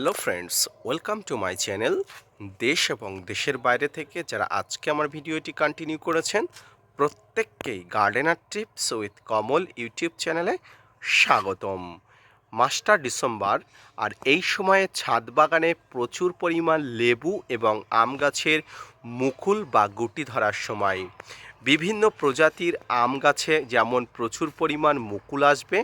Hello friends, welcome to my channel. দেশ এবং দেশের বাইরে থেকে যারা আজকে আমার ভিডিওটি কন্টিনিউ করেছেন প্রত্যেককেই gardener tips with Kamal YouTube চ্যানেলে স্বাগতম। মাসটা ডিসেম্বর, আর এই সময়ে ছাদ বাগানে প্রচুর পরিমাণ লেবু এবং আম গাছের মুকুল বা গুটি ধরার সময়। বিভিন্ন প্রজাতির আম গাছে যেমন প্রচুর পরিমাণ মুকুল আসবে,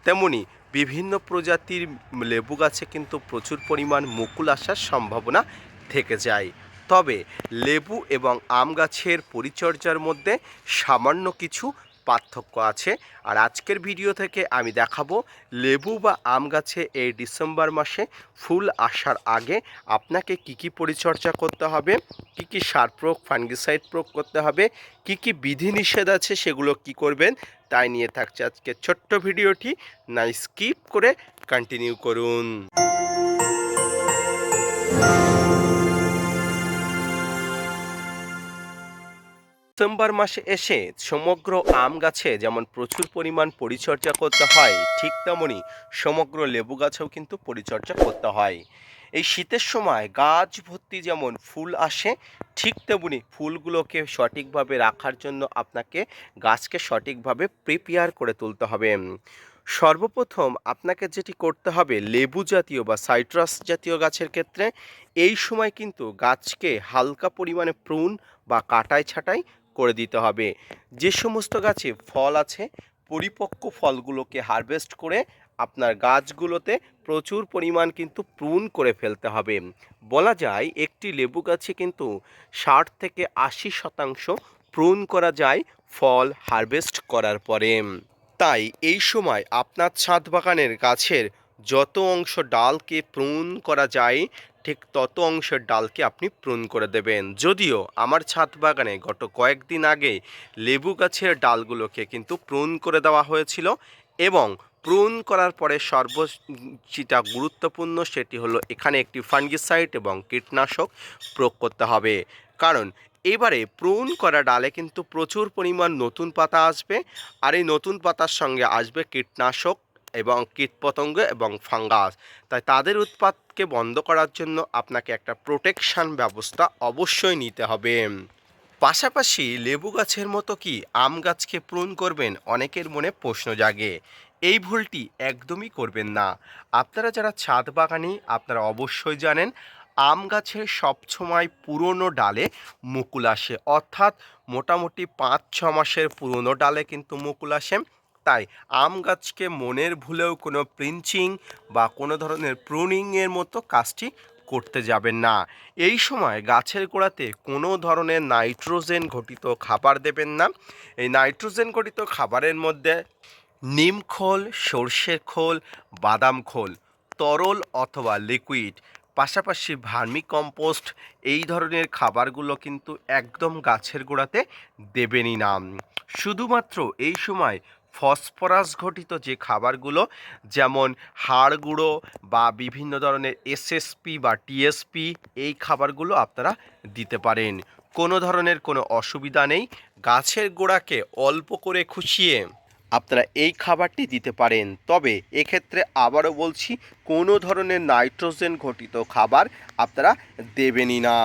তেমনি বিভিন্ন প্রজাতির লেবু গাছে কিন্তু প্রচুর পরিমাণ মুকুল আসার সম্ভাবনা থেকে যায়। তবে লেবু এবং আম গাছের পরিচর্যার মধ্যে সামান্য কিছু পার্থক্য আছে, আর আজকের ভিডিও থেকে আমি দেখাবো লেবু বা আম গাছে এই ডিসেম্বর মাসে ফুল আসার আগে আপনাকে কি কি পরিচর্যা করতে হবে, কি কি সার প্রয়োগ ফাঙ্গিসাইড প্রয়োগ করতে হবে, কি কি বিধিনিষেধ আছে সেগুলো কি করবেন, তাই নিয়ে থাকছে আজকের ছোট্ট ভিডিওটি। না স্কিপ করে কন্টিনিউ করুন। ডিসেম্বর মাসে এসে সমগ্র আম গাছে যেমন প্রচুর পরিমাণ পরিচর্যা করতে হয়, ঠিক তেমনই সমগ্র লেবু গাছেও কিন্তু পরিচর্যা করতে হয়। এই শীতের সময় গাছ ভর্তি যেমন ফুল আসে, ঠিক তেমনি ফুলগুলোকে সঠিকভাবে রাখার জন্য আপনাকে গাছকে সঠিকভাবে প্রিপেয়ার করে তুলতে হবে। সর্বপ্রথম আপনাকে যেটি করতে হবে, লেবু জাতীয় বা সাইট্রাস জাতীয় গাছের ক্ষেত্রে এই সময় কিন্তু গাছকে হালকা পরিমাণে প্রুন বা কাটাই ছাঁটাই করে দিতে হবে। যে সমস্ত গাছে ফল আছে, পরিপক্ক ফলগুলোকে হারভেস্ট করে আপনার গাছগুলোতে প্রচুর পরিমাণ কিন্তু প্রুন করে ফেলতে হবে। বলা যায় একটি লেবু গাছে কিন্তু 60 থেকে 80% প্রুন করা যায় ফল হারভেস্ট করার পরে। তাই এই সময় আপনার ছাদ বাগানের গাছের যত অংশ ডালকে প্রুন করা যায়, ঠিক তত অংশের ডালকে আপনি প্রুন করে দেবেন। যদিও আমার ছাদ বাগানে গত কয়েকদিন আগে লেবু গাছের ডালগুলোকে কিন্তু প্রুন করে দেওয়া হয়েছিল, এবং প্রুন করার পরে যেটা গুরুত্বপূর্ণ সেটি হলো এখানে একটি ফাঙ্গিসাইড এবং কীটনাশক প্রয়োগ করতে হবে। কারণ এবারে প্রুন করা ডালে কিন্তু প্রচুর পরিমাণ নতুন পাতা আসবে, আর এই নতুন পাতার সঙ্গে আসবে কীটনাশক এবং কীটপতঙ্গ এবং ফাঙ্গাস। তাই তাদের উৎপাতকে বন্ধ করার জন্য আপনাকে একটা প্রোটেকশান ব্যবস্থা অবশ্যই নিতে হবে। পাশাপাশি লেবু গাছের মতো কি আম গাছকে প্রুন করবেন, অনেকের মনে প্রশ্ন জাগে। এই ভুলটি একদমই করবেন না। আপনারা যারা ছাদ বাগানি আপনারা অবশ্যই জানেন আম গাছের সবসময় পুরনো ডালে মুকুল আসে, অর্থাৎ মোটামুটি 5-6 মাসের পুরনো ডালে কিন্তু মুকুল আসে। তাই আম গাছকে মনের ভুলেও কোনো প্রিঞ্চিং বা কোনো ধরনের প্রুনিংয়ের মতো কাজটি করতে যাবেন না। এই সময় গাছের গোড়াতে কোনো ধরনের নাইট্রোজেন ঘটিত খাবার দেবেন না। এই নাইট্রোজেন ঘটিত খাবারের মধ্যে নিম খোল, সর্ষের খোল, বাদাম খোল, তরল অথবা লিকুইড, পাশাপাশি ভার্মি কম্পোস্ট, এই ধরনের খাবারগুলো কিন্তু একদম গাছের গোড়াতে দেবেনই না। শুধুমাত্র এই সময় ফসফরাস ঘটিত যে খাবারগুলো, যেমন হাড় গুঁড়ো বা বিভিন্ন ধরনের এসএসপি বা টিএসপি, এই খাবারগুলো আপনারা দিতে পারেন। কোনো ধরনের কোনো অসুবিধা নেই। গাছের গোড়াকে অল্প করে খুশিয়ে আপনারা এই খাবারটি দিতে পারেন। তবে এক্ষেত্রে আবারও বলছি, কোনো ধরনের নাইট্রোজেন ঘটিত খাবার আপনারা দেবেনই না।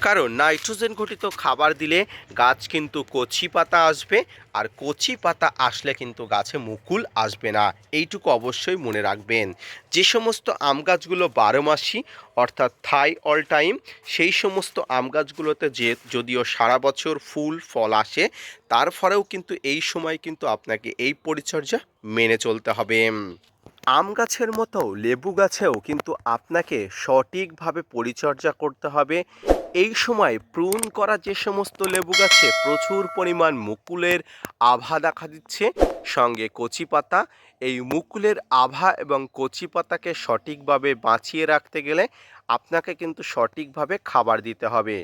কারণ নাইট্রোজেন ঘটিত খাবার দিলে গাছ কিন্তু কচি পাতা আসবে, আর কচি পাতা আসলে কিন্তু গাছে মুকুল আসবে না। এইটুকু অবশ্যই মনে রাখবেন। যে সমস্ত আম গাছগুলো 12 মাসি অর্থাৎ থাই অল টাইম, সেই সমস্ত আম গাছগুলোতে যদিও সারা বছর ফুল ফল আসে, তারপরেও কিন্তু এই সময় কিন্তু আপনাকে এই পরিচর্যা মেনে চলতে হবে। আম গাছের মতো লেবু গাছেও কিন্তু আপনাকে সঠিকভাবে পরিচর্যা করতে হবে। এই সময় প্রুন করা যে সমস্ত লেবু গাছে প্রচুর পরিমাণ মুকুলের আভা দেখা দিচ্ছে, সঙ্গে কচি পাতা, এই মুকুলের আভা এবং কচি পাতাকে সঠিকভাবে বাঁচিয়ে রাখতে গেলে আপনাকে কিন্তু সঠিকভাবে খাবার দিতে হবে।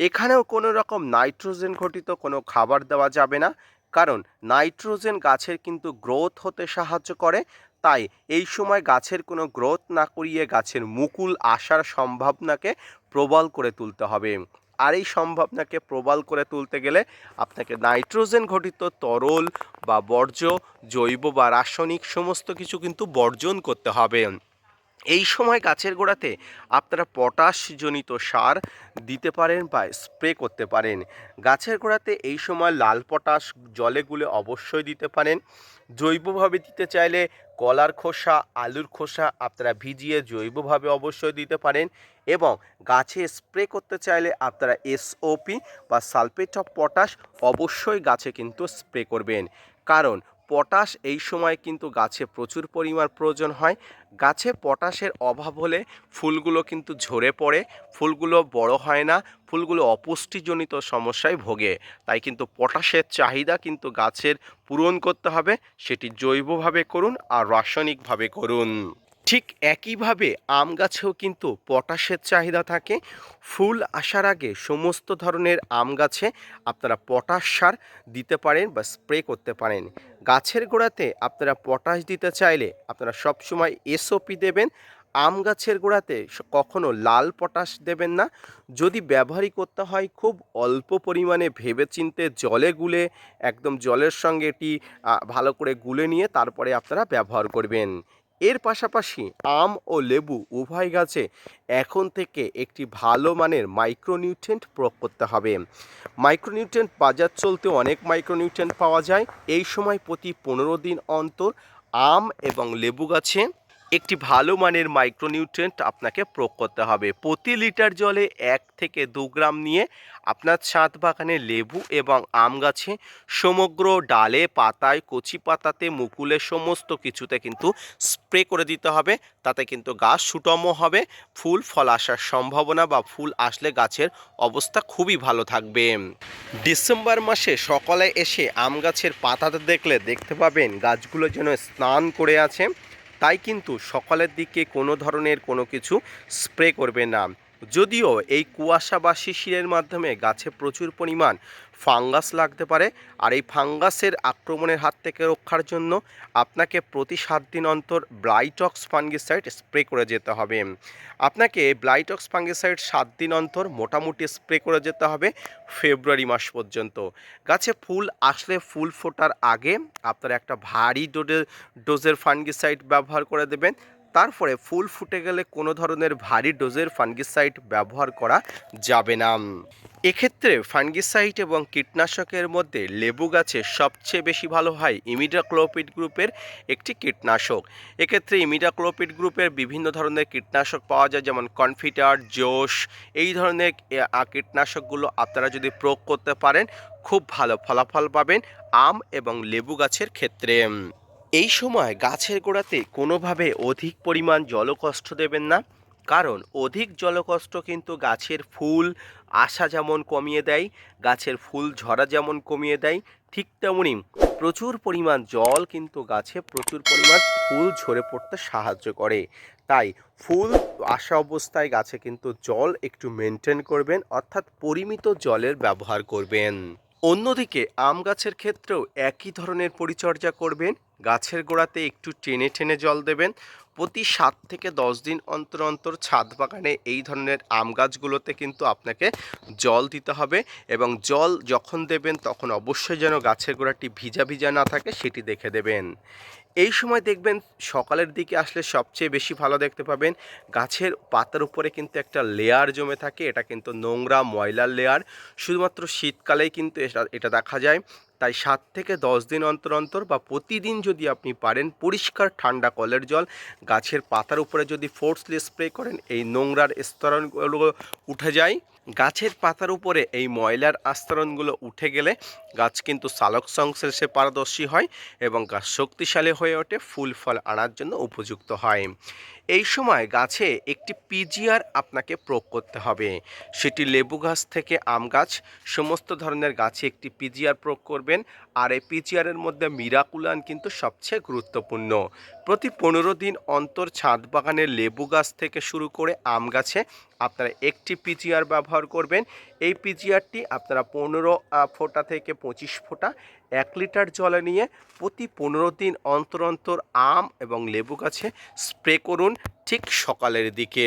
এখানেও কোনো রকম নাইট্রোজেন ঘটিত কোনো খাবার দেওয়া যাবে না, কারণ নাইট্রোজেন গাছের কিন্তু গ্রোথ হতে সাহায্য করে। তাই এই সময় গাছের কোনো গ্রোথ না করিয়ে গাছের মুকুল আসার সম্ভাবনাকে প্রবল করে তুলতে হবে। আর এই সম্ভাবনাকে প্রবল করে তুলতে গেলে আপনাকে নাইট্রোজেন ঘটিত তরল বা বর্জ্য, জৈব বা রাসায়নিক সমস্ত কিছু কিন্তু বর্জন করতে হবে। এই সময় গাছের গোড়াতে আপনারা পটাশজনিত সার দিতে পারেন বা স্প্রে করতে পারেন। গাছের গোড়াতে এই সময় লাল পটাশ জলে গুলে অবশ্যই দিতে পারেন। জৈবভাবে দিতে চাইলে কলার খোসা, আলুর খোসা আপনারা ভিজিয়ে জৈবভাবে অবশ্যই দিতে পারেন, এবং গাছে স্প্রে করতে চাইলে আপনারা এসওপি বা সালফেট অফ পটাশ অবশ্যই গাছে কিন্তু স্প্রে করবেন। কারণ পটাশ এই সময় কিন্তু গাছে প্রচুর পরিমাণ প্রয়োজন হয়। গাছে পটাশের অভাব হলে ফুলগুলো কিন্তু ঝরে পড়ে, ফুলগুলো বড় হয় না, ফুলগুলো অপুষ্টিজনিত সমস্যায় ভোগে। তাই কিন্তু পটাশের চাহিদা কিন্তু গাছের পূরণ করতে হবে, সেটি জৈবভাবে করুন আর রাসায়নিকভাবে করুন। ঠিক একইভাবে আম গাছেও কিন্তু পটাশের চাহিদা থাকে। ফুল আসার আগে সমস্ত ধরনের আম গাছে আপনারা পটাশ সার দিতে পারেন বা স্প্রে করতে পারেন। গাছের গোড়াতে আপনারা পটাশ দিতে চাইলে আপনারা সবসময় এসওপি দেবেন। আম গাছের গোড়াতে কখনো লাল পটাশ দেবেন না। যদি ব্যবহারই করতে হয় খুব অল্প পরিমাণে ভেবেচিন্তে জলে গুলে, একদম জলের সঙ্গে এটি ভালো করে গুলে নিয়ে তারপরে আপনারা ব্যবহার করবেন। এর পাশাপাশি আম ও লেবু উভয় গাছে এখন থেকে একটি ভালো মানের মাইক্রোনিউট্রিয়েন্ট প্রয়োগ করতে হবে। মাইক্রোনিউট্রিয়েন্ট বাজার চলতে অনেক মাইক্রোনিউট্রিয়েন্ট পাওয়া যায়। এই সময় প্রতি 15 দিন অন্তর আম এবং লেবু গাছে একটি ভালো মানের মাইক্রোনিউট্রিয়েন্ট আপনাকে প্রয়োগ করতে হবে। প্রতি লিটার জলে 1 থেকে 2 গ্রাম নিয়ে আপনার ছাদ বাগানে লেবু এবং আম গাছে সমগ্র ডালে, পাতায়, কচি পাতাতে, মুকুলে সমস্ত কিছুতে কিন্তু স্প্রে করে দিতে হবে। তাতে কিন্তু গাছ সুষম হবে, ফুল ফল আসার সম্ভাবনা বা ফুল আসলে গাছের অবস্থা খুবই ভালো থাকবে। ডিসেম্বর মাসে সকালে এসে আম গাছের পাতাতে দেখতে পাবেন গাছগুলো যেন স্নান করে আছে। তাই কিন্তু সকালের দিকে কোনো ধরনের কোনো কিছু স্প্রে করবে না। যদিও এই কুয়াশা বা শিশিরের মাধ্যমে গাছে প্রচুর পরিমাণ ফাঙ্গাস লাগতে পারে, আর এই ফাঙ্গাসের আক্রমণের হাত থেকে রক্ষার জন্য আপনাকে প্রতি 7 দিন অন্তর ব্লাইটক্স ফাঙ্গিসাইড স্প্রে করে যেতে হবে। আপনাকে ব্লাইটক্স ফাঙ্গিসাইড 7 দিন অন্তর মোটামুটি স্প্রে করে যেতে হবে ফেব্রুয়ারি মাস পর্যন্ত। গাছে ফুল আসলে, ফুল ফোটার আগে আপনারা একটা ভারী ডোজের ফাঙ্গিসাইড ব্যবহার করে দেবেন। তারপরে ফুল ফুটে গেলে কোনো ধরনের ভারী ডোজের ফাঙ্গিসাইড ব্যবহার করা যাবে না। এক্ষেত্রে ফাঙ্গিসাইড এবং কীটনাশকের মধ্যে লেবু গাছে সবচেয়ে বেশি ভালো হয় ইমিডাক্লোপিড গ্রুপের একটি কীটনাশক। এক্ষেত্রে ইমিডাক্লোপিড গ্রুপের বিভিন্ন ধরনের কীটনাশক পাওয়া যায়, যেমন কনফিটার, জোশ, এই ধরনের কীটনাশকগুলো আপনারা যদি প্রয়োগ করতে পারেন খুব ভালো ফলাফল পাবেন আম এবং লেবু গাছের ক্ষেত্রে। এই সময় গাছের গোড়াতে কোনোভাবে অধিক পরিমাণ জলকষ্ট দেবেন না, কারণ অধিক জলকষ্ট কিন্তু গাছের ফুল আসা যেমন কমিয়ে দেয়, গাছের ফুল ঝরা যেমন কমিয়ে দেয়, ঠিক তেমনি প্রচুর পরিমাণ জল কিন্তু গাছে প্রচুর পরিমাণ ফুল ঝরে পড়তে সাহায্য করে। তাই ফুল আসা অবস্থায় গাছে কিন্তু জল একটু মেনটেন করবেন, অর্থাৎ পরিমিত জলের ব্যবহার করবেন। অন্যদিকে আম গাছের ক্ষেত্রেও একই ধরনের পরিচর্যা করবেন। গাছের গোড়াতে একটু টেনে টেনে জল দেবেন। প্রতি 7 থেকে 10 দিন অন্তর অন্তর ছাদ বাগানে এই ধরনের আম গাছগুলোতে কিন্তু আপনাকে জল দিতে হবে, এবং জল যখন দেবেন তখন অবশ্যই যেন গাছের গোড়াটি ভিজা ভিজা না থাকে সেটি দেখে দেবেন। এই সময় দেখবেন সকালের দিকে আসলে সবচেয়ে বেশি ভালো দেখতে পাবেন গাছের পাতার উপরে কিন্তু একটা লেয়ার জমে থাকে, এটা কিন্তু নোংরা ময়লার লেয়ার। শুধুমাত্র শীতকালেই কিন্তু এটা দেখা যায়। তাই 7 থেকে 10 দিন অন্তর অন্তর বা প্রতিদিন যদি আপনি পারেন পরিষ্কার ঠান্ডা কলের জল গাছের পাতার উপরে যদি ফোর্সলি স্প্রে করেন, এই নোংরার স্তরণগুলো উঠে যায়। গাছের পাতার উপরে এই ময়লার আস্তরণগুলো উঠে গেলে গাছ কিন্তু সালোক সংশ্লেষে পারদর্শী হয় এবং গাছ শক্তিশালী হয়ে ওঠে, ফুল ফল আনার জন্য উপযুক্ত হয়। এই সময় গাছে একটি পিজিআর আপনাকে প্রয়োগ করতে হবে, সেটি লেবু গাছ থেকে আম গাছ সমস্ত ধরনের গাছে একটি পিজিআর প্রয়োগ করবেন। আর এই পিজিআরের মধ্যে মিরাকুলান কিন্তু সবচেয়ে গুরুত্বপূর্ণ। প্রতি 15 দিন অন্তর ছাদ বাগানের লেবু গাছ থেকে শুরু করে আম গাছে আপনারা একটি পিজিআর ব্যবহার করবেন। এই পিজিআরটি আপনারা 15 ফোঁটা থেকে 25 ফোঁটা 1 লিটার জলে নিয়ে প্রতি 15 দিন অন্তর অন্তর আম এবং লেবু গাছে স্প্রে করুন ঠিক সকালের দিকে।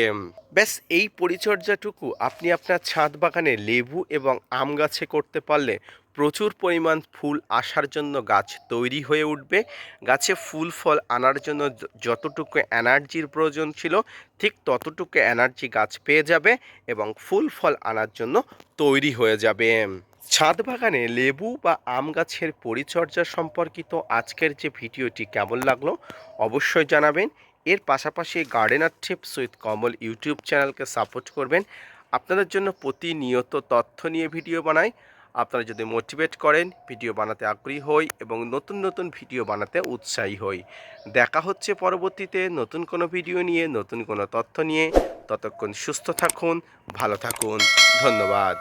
ব্যাস এই পরিচর্যাটুকু আপনি আপনার ছাদ বাগানে লেবু এবং আম গাছে করতে পারলে প্রচুর পরিমাণ ফুল আসার জন্য গাছ তৈরি হয়ে উঠবে। গাছে ফুল ফল আনার জন্য যতটুকু এনার্জির প্রয়োজন ছিল ঠিক ততটুকু এনার্জি গাছ পেয়ে যাবে এবং ফুল ফল আনার জন্য তৈরি হয়ে যাবে। ছাদ বাগানে লেবু বা আম গাছের পরিচর্যা সম্পর্কিত আজকের যে ভিডিওটি কেমন লাগলো অবশ্যই জানাবেন। এর পাশাপাশি gardener tips with Kamal YouTube চ্যানেলকে সাপোর্ট করবেন। আপনাদের জন্য প্রতিনিয়ত তথ্য নিয়ে ভিডিও বানাই। আপনারা যদি মোটিভেট করেন, ভিডিও বানাতে আগ্রহী হই এবং নতুন নতুন ভিডিও বানাতে উৎসাহী হই। দেখা হচ্ছে পরবর্তীতে নতুন কোনো ভিডিও নিয়ে, নতুন কোনো তথ্য নিয়ে। ততক্ষণ সুস্থ থাকুন, ভালো থাকুন। ধন্যবাদ।